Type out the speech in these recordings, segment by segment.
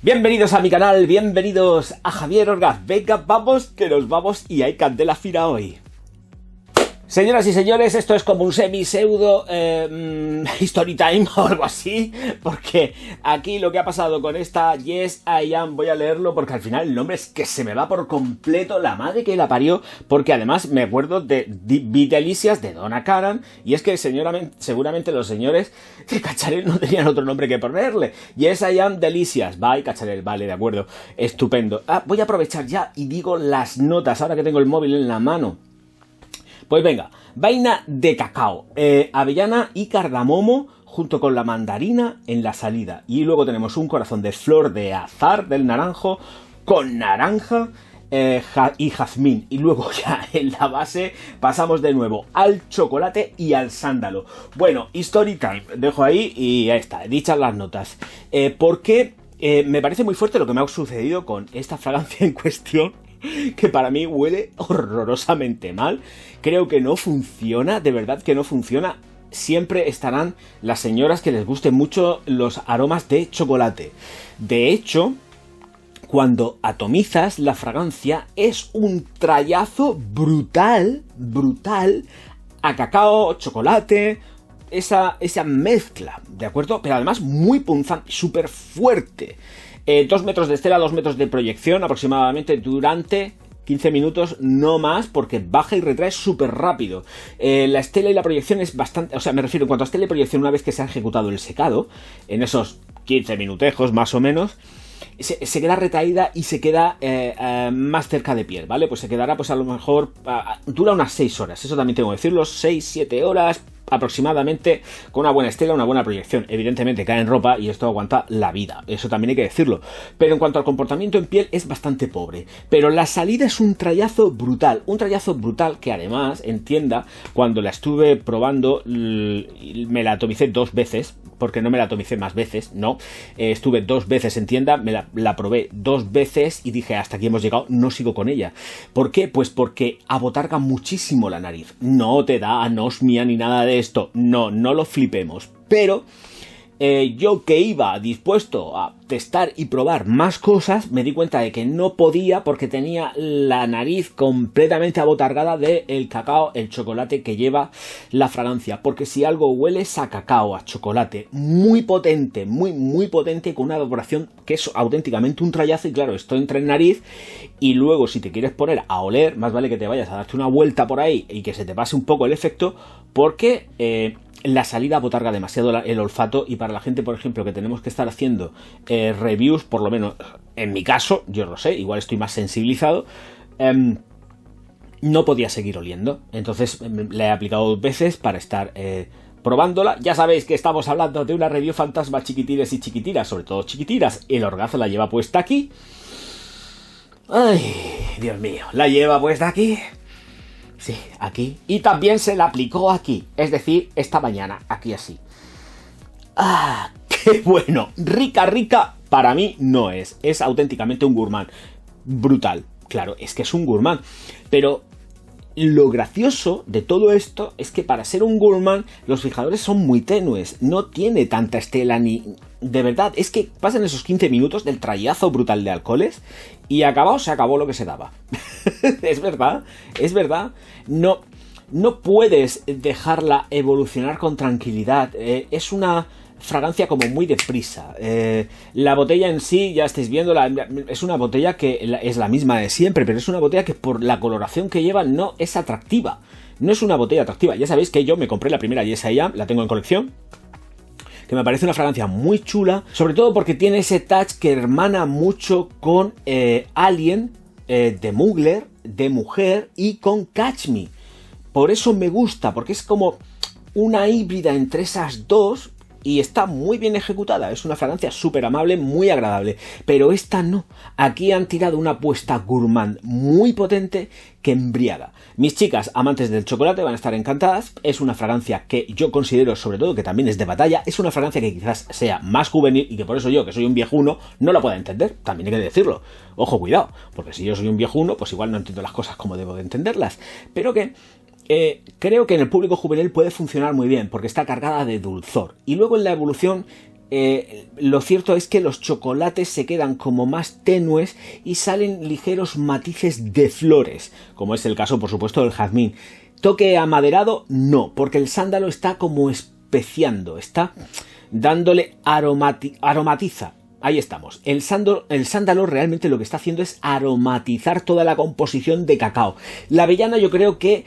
Bienvenidos a mi canal, bienvenidos a Javier Orgaz. Venga, vamos, que nos vamos y hay candela fina hoy. Señoras y señores, esto es como un semi-pseudo story time o algo así, porque aquí lo que ha pasado con esta Yes I Am, voy a leerlo porque al final el nombre es que se me va por completo, la madre que la parió, porque además me acuerdo de Delicias de Donna Karan, y es que seguramente los señores de Cacharel no tenían otro nombre que ponerle. Yes I Am Delicias, bye Cacharel, vale, de acuerdo, estupendo. Voy a aprovechar ya y digo las notas, ahora que tengo el móvil en la mano. Pues venga, vaina de cacao, avellana y cardamomo junto con la mandarina en la salida. Y luego tenemos un corazón de flor de azahar del naranjo con naranja y jazmín. Y luego ya en la base pasamos de nuevo al chocolate y al sándalo. Bueno, story time, dejo ahí y ya está, dichas las notas. Porque me parece muy fuerte lo que me ha sucedido con esta fragancia en cuestión, que para mí huele horrorosamente mal. Creo que no funciona, de verdad que no funciona. Siempre estarán las señoras que les gusten mucho los aromas de chocolate. De hecho, cuando atomizas la fragancia es un trayazo brutal a cacao, chocolate, esa mezcla, ¿de acuerdo? Pero además muy punzante, súper fuerte. 2 metros de estela, 2 metros de proyección aproximadamente durante 15 minutos, no más, porque baja y retrae súper rápido. La estela y la proyección es bastante... O sea, me refiero en cuanto a estela y proyección, una vez que se ha ejecutado el secado, en esos 15 minutejos más o menos, se queda retraída y se queda más cerca de piel, ¿vale? Pues se quedará, pues a lo mejor... dura unas 6 horas, eso también tengo que decirlo, 6-7 horas aproximadamente, con una buena estela, una buena proyección. Evidentemente cae en ropa y esto aguanta la vida, eso también hay que decirlo. Pero en cuanto al comportamiento en piel es bastante pobre. Pero la salida es un trayazo brutal que además, en tienda, cuando la estuve probando, me la atomicé 2 veces, porque no me la atomicé más veces, no. Estuve 2 veces en tienda, me la probé 2 veces y dije, hasta aquí hemos llegado, no sigo con ella. ¿Por qué? Pues porque abotarga muchísimo la nariz. No te da anosmia ni nada de esto, no lo flipemos, pero yo que iba dispuesto a testar y probar más cosas, me di cuenta de que no podía porque tenía la nariz completamente abotargada del cacao, el chocolate que lleva la fragancia, porque si algo huele es a cacao, a chocolate, muy potente, muy potente, con una evaporación que es auténticamente un trayazo. Y claro, esto entra en nariz y luego si te quieres poner a oler, más vale que te vayas a darte una vuelta por ahí y que se te pase un poco el efecto, porque la salida abotarga demasiado el olfato. Y para la gente, por ejemplo, que tenemos que estar haciendo reviews, por lo menos en mi caso, yo lo sé, igual estoy más sensibilizado, no podía seguir oliendo. Entonces la he aplicado 2 veces para estar probándola. Ya sabéis que estamos hablando de una review fantasma, chiquitines y chiquitiras, sobre todo chiquitiras. El Orgaz la lleva puesta aquí. Ay, Dios mío, la lleva puesta aquí. Sí, aquí. Y también se la aplicó aquí. Es decir, esta mañana, aquí así. ¡Ah! ¡Qué bueno! Rica, para mí no es. Es auténticamente un gourmand. Brutal. Claro, es que es un gourmand. Pero lo gracioso de todo esto es que para ser un gourmand los fijadores son muy tenues. No tiene tanta estela ni... De verdad, es que pasan esos 15 minutos del trayazo brutal de alcoholes y se acabó lo que se daba. Es verdad. No puedes dejarla evolucionar con tranquilidad. Es una fragancia como muy deprisa. La botella en sí, ya estáis viendo, es una botella que es la misma de siempre, pero es una botella que por la coloración que lleva no es atractiva. No es una botella atractiva. Ya sabéis que yo me compré la primera Yes I Am, la tengo en colección, que me parece una fragancia muy chula, sobre todo porque tiene ese touch que hermana mucho con Alien, de Mugler, de Mujer, y con Catch Me. Por eso me gusta, porque es como una híbrida entre esas dos y está muy bien ejecutada. Es una fragancia súper amable, muy agradable. Pero esta no. Aquí han tirado una apuesta gourmand muy potente que embriaga. Mis chicas amantes del chocolate van a estar encantadas. Es una fragancia que yo considero, sobre todo, que también es de batalla. Es una fragancia que quizás sea más juvenil y que por eso yo, que soy un viejuno, no la pueda entender. También hay que decirlo. Ojo, cuidado, porque si yo soy un viejuno, pues igual no entiendo las cosas como debo de entenderlas. Pero que creo que en el público juvenil puede funcionar muy bien porque está cargada de dulzor. Y luego en la evolución lo cierto es que los chocolates se quedan como más tenues y salen ligeros matices de flores, como es el caso, por supuesto, del jazmín. ¿Toque amaderado? No, porque el sándalo está como especiando, está dándole aromatiza. Ahí estamos. El sándalo realmente lo que está haciendo es aromatizar toda la composición de cacao. La avellana yo creo que...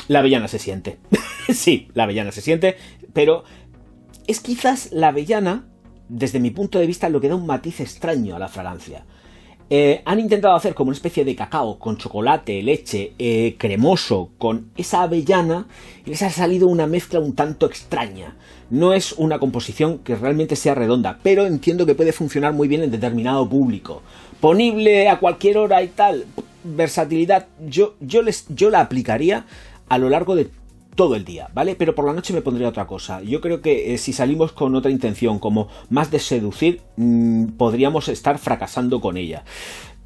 la avellana se siente. Sí, la avellana se siente, pero es quizás la avellana, desde mi punto de vista, lo que da un matiz extraño a la fragancia. Han intentado hacer como una especie de cacao con chocolate, leche, cremoso, con esa avellana, y les ha salido una mezcla un tanto extraña. No es una composición que realmente sea redonda, pero entiendo que puede funcionar muy bien en determinado público. Ponible a cualquier hora y tal, versatilidad, yo la aplicaría a lo largo de todo el día, ¿vale? Pero por la noche me pondría otra cosa. Yo creo que si salimos con otra intención, como más de seducir, podríamos estar fracasando con ella.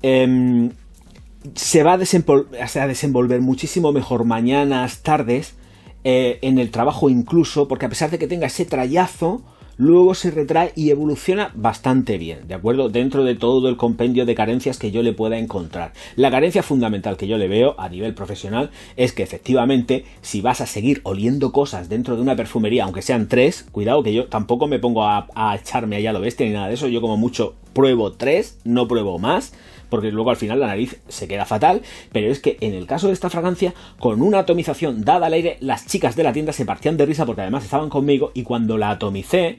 Se va a desenvolver muchísimo mejor mañanas, tardes, en el trabajo incluso, porque a pesar de que tenga ese trayazo, luego se retrae y evoluciona bastante bien, ¿de acuerdo? Dentro de todo el compendio de carencias que yo le pueda encontrar. La carencia fundamental que yo le veo a nivel profesional es que efectivamente, si vas a seguir oliendo cosas dentro de una perfumería, aunque sean 3, cuidado que yo tampoco me pongo a echarme allá a lo bestia ni nada de eso, yo como mucho pruebo 3, no pruebo más, porque luego al final la nariz se queda fatal, pero es que en el caso de esta fragancia, con una atomización dada al aire, las chicas de la tienda se partían de risa porque además estaban conmigo, y cuando la atomicé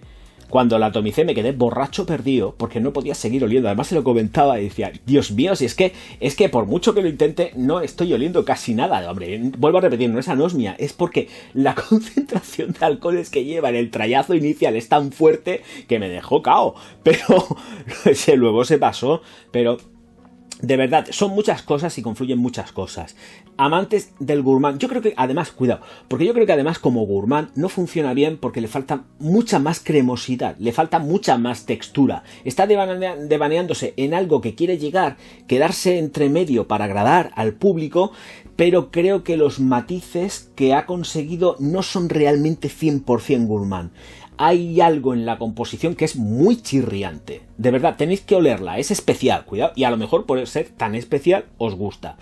me quedé borracho perdido porque no podía seguir oliendo. Además se lo comentaba y decía, Dios mío, si es que por mucho que lo intente no estoy oliendo casi nada. Hombre, vuelvo a repetir, no es anosmia, es porque la concentración de alcoholes que lleva en el trayazo inicial es tan fuerte que me dejó cao. Pero luego se pasó, pero... De verdad, son muchas cosas y confluyen muchas cosas. Amantes del gourmand, yo creo que además, cuidado, porque yo creo que además como gourmand no funciona bien porque le falta mucha más cremosidad, le falta mucha más textura. Está devaneándose en algo que quiere llegar, quedarse entre medio para agradar al público, pero creo que los matices que ha conseguido no son realmente 100% gourmand. Hay algo en la composición que es muy chirriante. De verdad, tenéis que olerla, es especial, cuidado. Y a lo mejor por ser tan especial os gusta.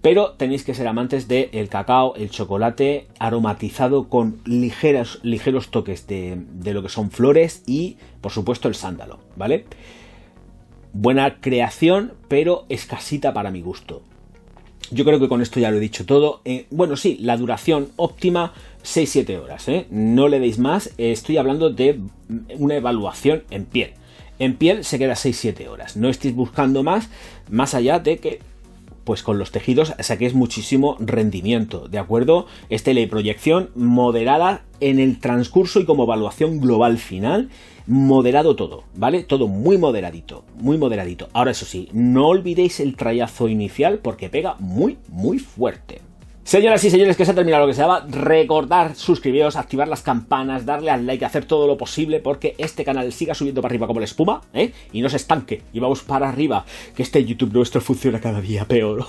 Pero tenéis que ser amantes del cacao, el chocolate aromatizado con ligeros toques de lo que son flores y, por supuesto, el sándalo, ¿vale? Buena creación, pero escasita para mi gusto. Yo creo que con esto ya lo he dicho todo. Bueno, sí, la duración óptima 6-7 horas, ¿eh? No le deis más. Estoy hablando de una evaluación en piel. En piel se queda 6-7 horas. No estéis buscando más allá de que, pues con los tejidos saquéis muchísimo rendimiento, ¿de acuerdo? Teleproyección moderada en el transcurso y como evaluación global final. Moderado todo, ¿vale? Todo muy moderadito, muy moderadito. Ahora eso sí, no olvidéis el trayazo inicial porque pega muy, muy fuerte. Señoras y señores, que se ha terminado lo que se daba. Recordar, suscribiros, activar las campanas, darle al like, hacer todo lo posible porque este canal siga subiendo para arriba como la espuma, ¿eh? Y no se estanque, y vamos para arriba, que este YouTube nuestro funciona cada día peor.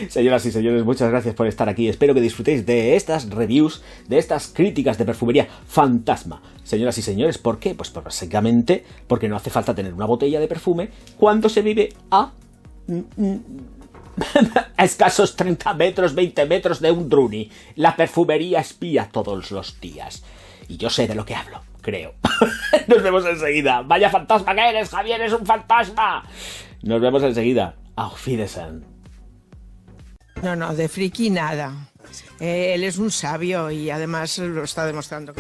Señoras y señores, muchas gracias por estar aquí. Espero que disfrutéis de estas reviews, de estas críticas de perfumería fantasma. Señoras y señores, ¿por qué? Pues básicamente porque no hace falta tener una botella de perfume cuando se vive a escasos 30 metros, 20 metros de un druni. La perfumería espía todos los días. Y yo sé de lo que hablo, creo. Nos vemos enseguida. Vaya fantasma que eres, Javier, es un fantasma. Nos vemos enseguida. Auf Wiedersehen. No, de friki nada. Él es un sabio y además lo está demostrando.